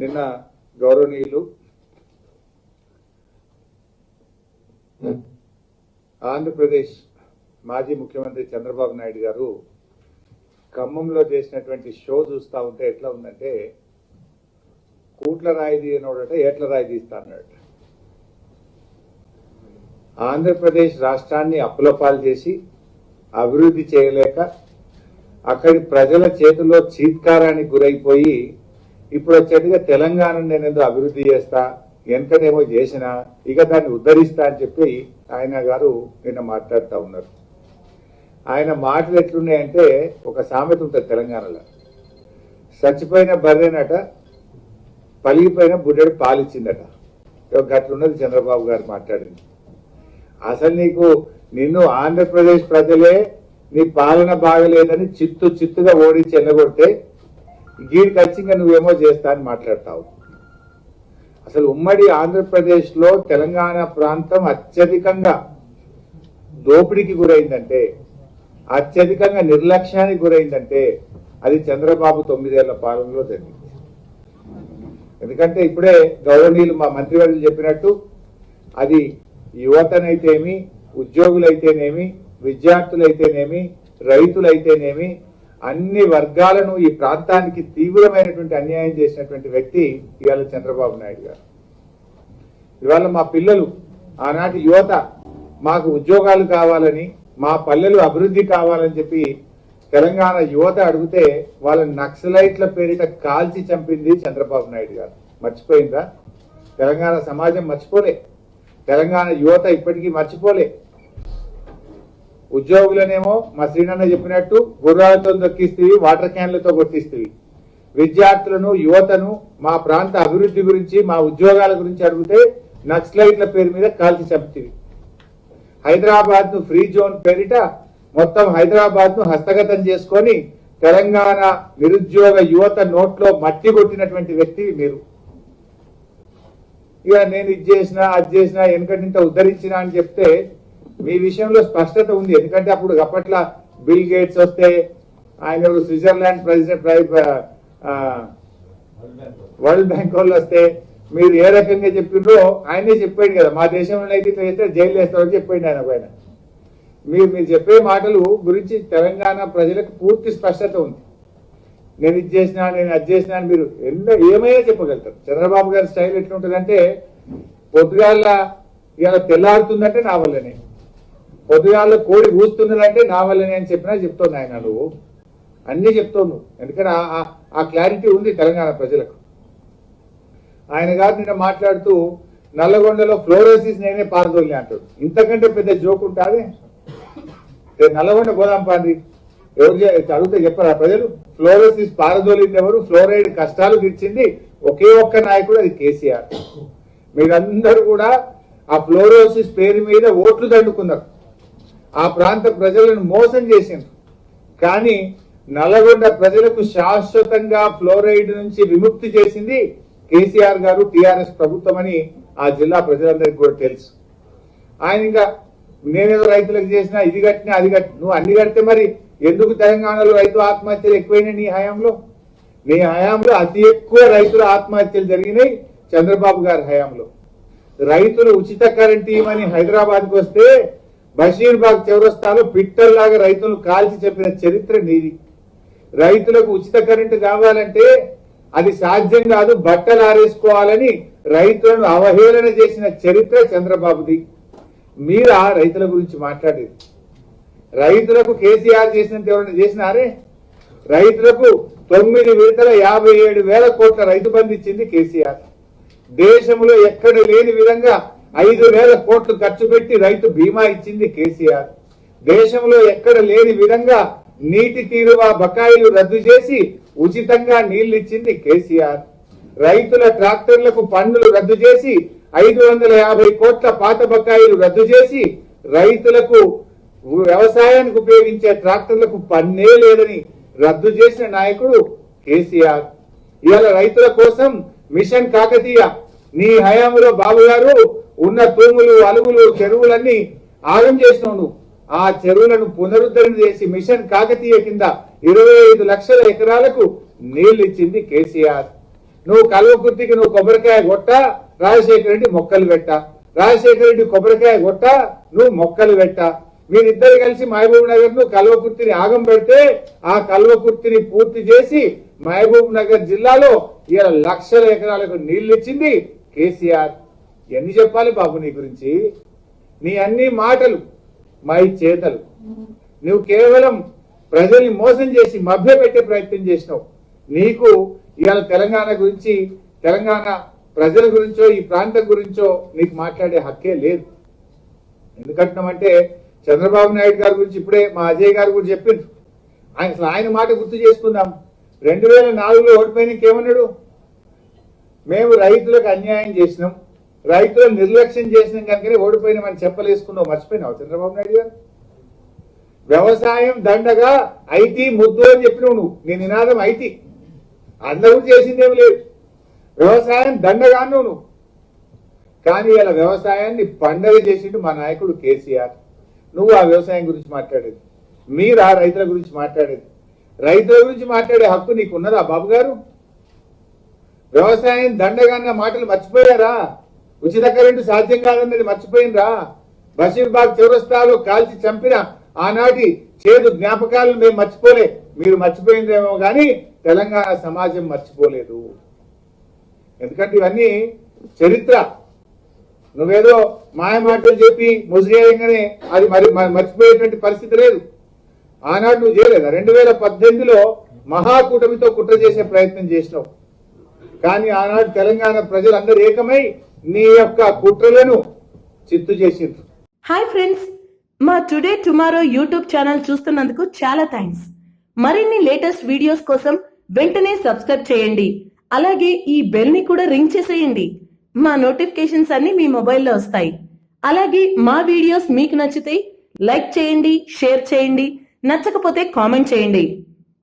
నిన్న గౌరవనీయులు ఆంధ్రప్రదేశ్ మాజీ ముఖ్యమంత్రి చంద్రబాబు నాయుడు గారు ఖమ్మంలో చేసినటువంటి షో చూస్తూ ఉంటే ఎట్లా ఉందంటే కూట్ల రాయి తీయనోడట ఏట్ల రాయి తీస్తా అన్నాడు. ఆంధ్రప్రదేశ్ రాష్ట్రాన్ని అప్పులపాలు చేసి అభివృద్ధి చేయలేక అక్కడి ప్రజల చేతుల్లో చీత్కారానికి గురైపోయి ఇప్పుడు వచ్చేట్టుగా తెలంగాణ నేనేదో అభివృద్ధి చేస్తా వెనకనేమో చేసినా ఇక దాన్ని ఉద్ధరిస్తా అని చెప్పి ఆయన గారు నిన్న మాట్లాడుతూ ఉన్నారు. ఆయన మాటలు ఎట్లున్నాయంటే ఒక సామెత ఉంటుంది తెలంగాణలో, చచ్చిపోయిన బర్రెనట పలిగిపోయిన బుడ్డడు పాలిచ్చిందట. గట్లున్నది చంద్రబాబు గారు మాట్లాడింది. అసలు నిన్ను ఆంధ్రప్రదేశ్ ప్రజలే నీ పాలన బాగలేదని చిత్తుగా ఓడించి ఎల్లగొడితే గీడికి ఖచ్చితంగా నువ్వేమో చేస్తా అని మాట్లాడతావు. అసలు ఉమ్మడి ఆంధ్రప్రదేశ్ లో తెలంగాణ ప్రాంతం అత్యధికంగా దోపిడీకి గురైందంటే, అత్యధికంగా నిర్లక్ష్యానికి గురైందంటే అది చంద్రబాబు 9 ఏళ్ల పాలనలో జరిగింది. ఎందుకంటే ఇప్పుడే గౌరవనీయులు మా మంత్రివర్యులు చెప్పినట్టు అది యువతనైతేనేమి, ఉద్యోగులైతేనేమి, విద్యార్థులైతేనేమి, రైతులైతేనేమి అన్ని వర్గాలను ఈ ప్రాంతానికి తీవ్రమైనటువంటి అన్యాయం చేసినటువంటి వ్యక్తి ఇవాళ చంద్రబాబు నాయుడు గారు. ఇవాళ మా పిల్లలు, ఆనాటి యువత మాకు ఉద్యోగాలు కావాలని, మా పల్లెలు అభివృద్ధి కావాలని చెప్పి తెలంగాణ యువత అడిగితే వాళ్ళ నక్సలైట్ల పేరిట కాల్చి చంపింది చంద్రబాబు నాయుడు గారు. మర్చిపోయిందా? తెలంగాణ సమాజం మర్చిపోలే, తెలంగాణ యువత ఇప్పటికీ మర్చిపోలే. ఉద్యోగులనేమో మా శ్రీనన్న చెప్పినట్టు గుర్రాలతో దొక్కిస్తేవి, వాటర్ క్యాన్లతో కొట్టిస్తేవి. విద్యార్థులను, యువతను మా ప్రాంత అభివృద్ధి గురించి, మా ఉద్యోగాల గురించి అడిగితే నక్సలైట్ల పేరు మీద కాల్చి చంపుతీవి. హైదరాబాద్ ను ఫ్రీ జోన్ పేరిట మొత్తం హైదరాబాద్ ను హస్తగతం చేసుకొని తెలంగాణ నిరుద్యోగ యువత నోట్లో మట్టి కొట్టినటువంటి వ్యక్తి మీరు. ఇక నేను ఇది చేసినా అది చేసినా వెనకటింత ఉద్ధరించినా అని చెప్తే మీ విషయంలో స్పష్టత ఉంది. ఎందుకంటే అప్పట్లో బిల్ గేట్స్ వస్తే, ఆయన స్విట్జర్లాండ్ ప్రెసిడెంట్, వరల్డ్ బ్యాంక్ వాళ్ళు వస్తే మీరు ఏ రకంగా చెప్పిండ్రో ఆయనే చెప్పాడు కదా. మా దేశంలో అయితే చేస్తే జైలు వేస్తామని చెప్పండి ఆయన పైన. మీరు చెప్పే మాటలు గురించి తెలంగాణ ప్రజలకు పూర్తి స్పష్టత ఉంది. నేను ఇది చేసినా, నేను అది చేసినా అని మీరు ఏమైనా చెప్పగలుగుతారు. చంద్రబాబు గారి స్టైల్ ఎట్లుంటుందంటే పొద్దుగాల ఇవాళ తెల్లారుతుందంటే నా వల్లనే, పొద్దుగాల కోడి కూస్తున్నదంటే నా వల్లనే అని చెప్పినా చెప్తాను ఆయన. నువ్వు అన్నీ చెప్తావు నువ్వు, ఎందుకంటే ఆ క్లారిటీ ఉంది తెలంగాణ ప్రజలకు. ఆయన గారు నిన్న మాట్లాడుతూ నల్లగొండలో ఫ్లోరోసిస్ నేనే పారదోలిని అంటాడు. ఇంతకంటే పెద్ద జోక్ ఉంటుంది? నల్లగొండ గోదాం పాండ్రి ఎవరు అడిగితే చెప్పారా ప్రజలు? ఫ్లోరోసిస్ పారదోలింది ఎవరు? ఫ్లోరైడ్ కష్టాలు తీర్చింది ఒకే ఒక్క నాయకుడు, అది కేసీఆర్. మీరందరూ కూడా ఆ ఫ్లోరోసిస్ పేరు మీద ఓట్లు దండుకున్నారు, ఆ ప్రాంత ప్రజలను మోసం చేసిండ్రు. కానీ నల్లగొండ ప్రజలకు శాశ్వతంగా ఫ్లోరైడ్ నుంచి విముక్తి చేసింది కేసీఆర్ గారు, టీఆర్ఎస్ ప్రభుత్వం అని ఆ జిల్లా ప్రజలందరికీ కూడా తెలుసు. ఆయన ఇంకా నేనేదో రైతులకు చేసినా, ఇది కట్టినా అది కట్టినా, నువ్వు అన్ని కడితే మరి ఎందుకు తెలంగాణలో రైతు ఆత్మహత్యలు ఎక్కువైనాయి? నీ హయాంలో అతి ఎక్కువ రైతుల ఆత్మహత్యలు జరిగినాయి చంద్రబాబు గారి హయాంలో. రైతులు ఉచిత కరెంట్ ఇవ్వమని హైదరాబాద్కి వస్తే బషీర్బాగ్ చౌరస్తాలో పిట్టల్లాగా రైతులను కాల్చి చెప్పిన చరిత్ర నీది. రైతులకు ఉచిత కరెంటు కావాలంటే అది సాధ్యం కాదు, బట్టలు ఆరేసుకోవాలని రైతులను అవహేళన చేసిన చరిత్ర చంద్రబాబుది. మీరు ఆ రైతుల గురించి మాట్లాడేది. రైతులకు కేసీఆర్ చేసినంత ఎవరైనా చేసినారే? రైతులకు 9 విడతల 57,000 కోట్ల రైతు బంధు ఇచ్చింది కేసీఆర్. దేశంలో ఎక్కడ లేని విధంగా 5,000 కోట్లు ఖర్చు పెట్టి రైతు బీమా ఇచ్చింది కేసీఆర్. దేశంలో ఎక్కడ లేని విధంగా నీటి తీరువా బకాయిలు రద్దు చేసి ఉచితంగా నీళ్లు ఇచ్చింది కేసీఆర్. రైతుల ట్రాక్టర్లకు పన్నులు రద్దు చేసి 550 కోట్ల పాత బకాయిలు రద్దు చేసి రైతులకు వ్యవసాయానికి ఉపయోగించే ట్రాక్టర్లకు పన్నే లేదని రద్దు చేసిన నాయకుడు కేసీఆర్. ఇవాళ రైతుల కోసం మిషన్ కాకతీయ నీ హయాంలో బాబు గారు ఉన్న తూములు, అలుగులు, చెరువులన్నీ ఆగం చేసినావు నువ్వు. ఆ చెరువులను పునరుద్ధరణ చేసి మిషన్ కాకతీయ కింద 25 లక్షల ఎకరాలకు నీళ్లు ఇచ్చింది కేసీఆర్. నువ్వు కల్వకుర్తికి నువ్వు కొబ్బరికాయ కొట్ట, రాజశేఖర రెడ్డి మొక్కలు పెట్ట, రాజశేఖర రెడ్డి కొబ్బరికాయ కొట్ట, నువ్వు మొక్కలు పెట్ట. మీరిద్దరు కలిసి మహబూబ్ నగర్ ను కల్వకుర్తిని ఆగం పెడితే ఆ కల్వకుర్తిని పూర్తి చేసి మహబూబ్ నగర్ జిల్లాలో ఇలా లక్షల ఎకరాలకు నీళ్లు ఇచ్చింది కేసీఆర్. ఎన్ని చెప్పాలి బాబు నీ గురించి? నీ అన్ని మాటలు మై చేతలు. నువ్వు కేవలం ప్రజల్ని మోసం చేసి మభ్యపెట్టే ప్రయత్నం చేసినావు. నీకు ఇవాళ తెలంగాణ గురించి, తెలంగాణ ప్రజల గురించో ఈ ప్రాంతం గురించో నీకు మాట్లాడే హక్కే లేదు. ఎందుకంటున్నామంటే చంద్రబాబు నాయుడు గారి గురించి ఇప్పుడే మా అజయ్ గారు కూడా చెప్పిండ్రు. ఆయన మాట గుర్తు చేసుకుందాం. 2004లో ఓడిపోయినాక ఏమన్నాడు? మేము రైతులకు అన్యాయం చేసినాం, రైతులను నిర్లక్ష్యం చేసినాం కనుకనే ఓడిపోయినామని చెప్పలేసుకున్నావు. మర్చిపోయినావు చంద్రబాబు నాయుడు గారు? వ్యవసాయం దండగా, ఐటీ ముద్దు అని చెప్పినావు నువ్వు. నీ నినాదం ఐటీ. అందరూ చేసిందేమి లేదు. వ్యవసాయం దండగా అన్నావు నువ్వు. కానీ ఇలా వ్యవసాయాన్ని పండగ చేసిండు మా నాయకుడు కేసీఆర్. నువ్వు ఆ వ్యవసాయం గురించి మాట్లాడేది, మీరు ఆ రైతుల గురించి మాట్లాడేది. రైతుల గురించి మాట్లాడే హక్కు నీకు ఉన్నదా బాబు గారు? వ్యవసాయం దండగా అన్న మాటలు మర్చిపోయారా? ఉచిత కరెంటు సాధ్యం కాదన్నది మర్చిపోయినరా? బషీర్బాగ్ చౌరస్తాలో కాల్చి చంపిన ఆనాటి చేదు జ్ఞాపకాలను మేము మర్చిపోలే. మీరు మర్చిపోయిందేమో కానీ తెలంగాణ సమాజం మర్చిపోలేదు. ఎందుకంటే ఇవన్నీ చరిత్ర. నువ్వేదో మాయ మాటలు చెప్పి ముసిగేయంగానే అది మరి మర్చిపోయేటువంటి పరిస్థితి లేదు. ఆనాడు నువ్వు చేయలేదా? 2018లో మహాకూటమితో కుట్ర చేసే ప్రయత్నం చేసినావు. కానీ ఆనాడు తెలంగాణ ప్రజలందరూ ఏకమై నీ యొక్క కుట్రలను చిత్తు చేసిండ్రు. హాయ్ ఫ్రెండ్స్, మా టుడే టుమారో యూట్యూబ్ ఛానల్ చూస్తున్నందుకు చాలా థ్యాంక్స్. మరిన్ని లేటెస్ట్ వీడియోస్ కోసం వెంటనే సబ్స్క్రైబ్ చేయండి. అలాగే ఈ బెల్ ని కూడా రింగ్ చేసేయండి. మా నోటిఫికేషన్స్ అన్ని మీ మొబైల్లో వస్తాయి. అలాగే మా వీడియోస్ మీకు నచ్చితే లైక్ చేయండి, షేర్ చేయండి, నచ్చకపోతే కామెంట్ చేయండి.